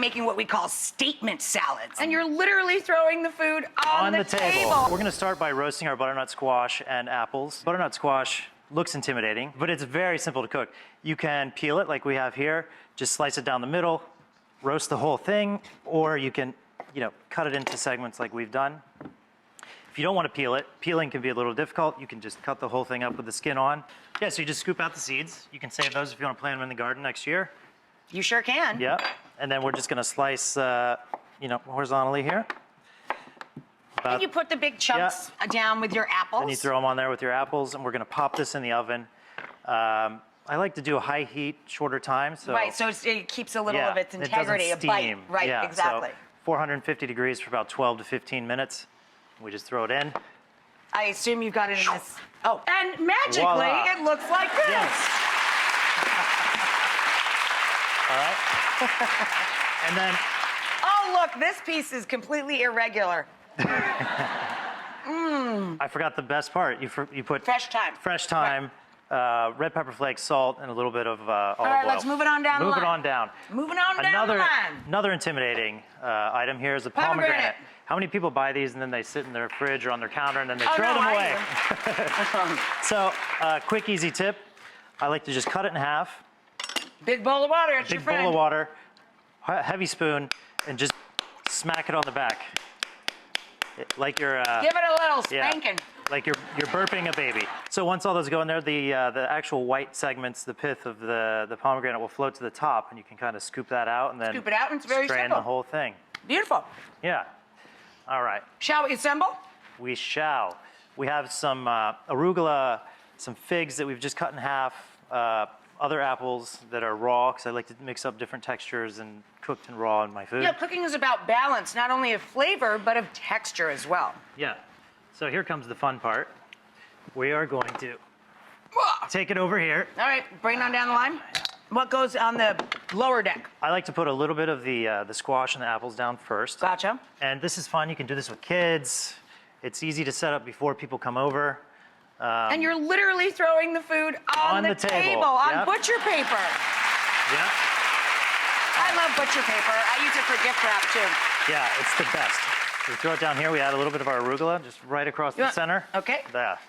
making what we call statement salads. And you're literally throwing the food on the table. We're gonna start by roasting our butternut squash and apples. Butternut squash looks intimidating, but it's very simple to cook. You can peel it like we have here, just slice it down the middle, roast the whole thing, or you can, cut it into segments like we've done. If you don't want to peel it, peeling can be a little difficult. You can just cut the whole thing up with the skin on. Yeah, so you just scoop out the seeds. You can save those if you want to plant them in the garden next year. You sure can. Yeah, and then we're just gonna slice, horizontally here. And you put the big chunks down with your apples. And you throw them on there with your apples, and we're gonna pop this in the oven. I like to do a high heat, shorter time. So right, so it keeps a little of its integrity, it doesn't steam. Right, yeah, exactly. So 450 degrees for about 12 to 15 minutes. We just throw it in. I assume you've got it in this. Oh, and magically, voila. It looks like this. Yes. All right. And then. Oh, look, this piece is completely irregular. I forgot the best part. You put fresh thyme. Fresh thyme, red pepper flakes, salt, and a little bit of olive oil. All right, let's move it on down the line. Move it on down. Moving on down the line. Another intimidating item here is the pomegranate. How many people buy these and then they sit in their fridge or on their counter and then they throw them away? So, quick, easy tip. I like to just cut it in half. Big bowl of water, it's your friend. Big bowl of water, heavy spoon, and just smack it on the back. Like you're... Give it a little spanking. Yeah, like you're burping a baby. So once all those go in there, the actual white segments, the pith of the pomegranate will float to the top, and you can kind of scoop that out and then scoop it out, and it's very strain simple. the whole thing. Beautiful. Yeah. All right. Shall we assemble? We shall. We have some arugula, some figs that we've just cut in half, other apples that are raw, because I like to mix up different textures and cooked and raw in my food. Yeah, cooking is about balance, not only of flavor, but of texture as well. Yeah. So here comes the fun part. We are going to take it over here. All right, bring it on down the line. What goes on the lower deck? I like to put a little bit of the squash and the apples down first. Gotcha. And this is fun. You can do this with kids. It's easy to set up before people come over. And you're literally throwing the food on the table on butcher paper. Yeah. I love butcher paper. I use it for gift wrap too. Yeah, it's the best. We throw it down here. We add a little bit of our arugula just right across the center. Okay. There.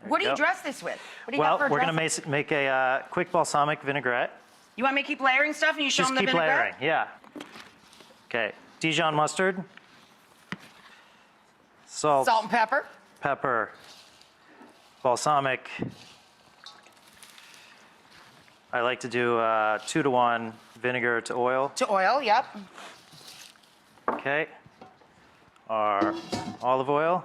What do you dress this with? What do you got for a we're going to make a quick balsamic vinaigrette. You want me to keep layering stuff and you show them the vinaigrette? Just keep layering, yeah. Okay, Dijon mustard. Salt. Salt and pepper. Pepper. Balsamic. I like to do 2-to-1 vinegar to oil. To oil, yep. Okay. Our olive oil,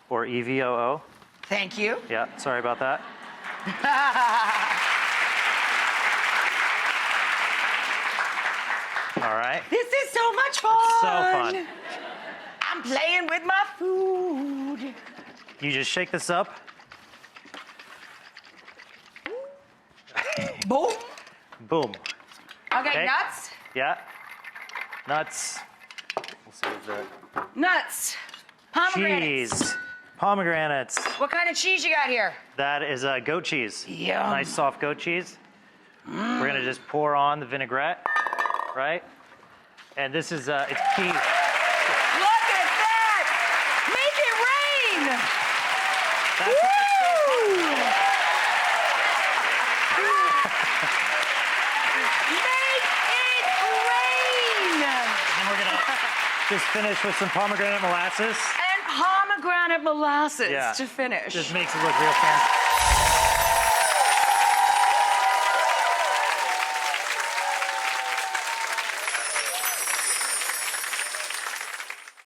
or EVOO. Thank you. Yeah, sorry about that. All right. This is so much fun. It's so fun. I'm playing with my food. You just shake this up. Boom. Boom. Okay, nuts. Yeah. Nuts. We'll save the nuts. Pomegranates. Cheese. Pomegranates. What kind of cheese you got here? That is goat cheese. Yum. Nice soft goat cheese. We're gonna just pour on the vinaigrette, right? And this is it's key. Look at that! Make it rain! That's why it's so fun. Make it rain! And we're gonna just finish with some pomegranate molasses. And pomegranate molasses to finish. Just makes it look real fancy.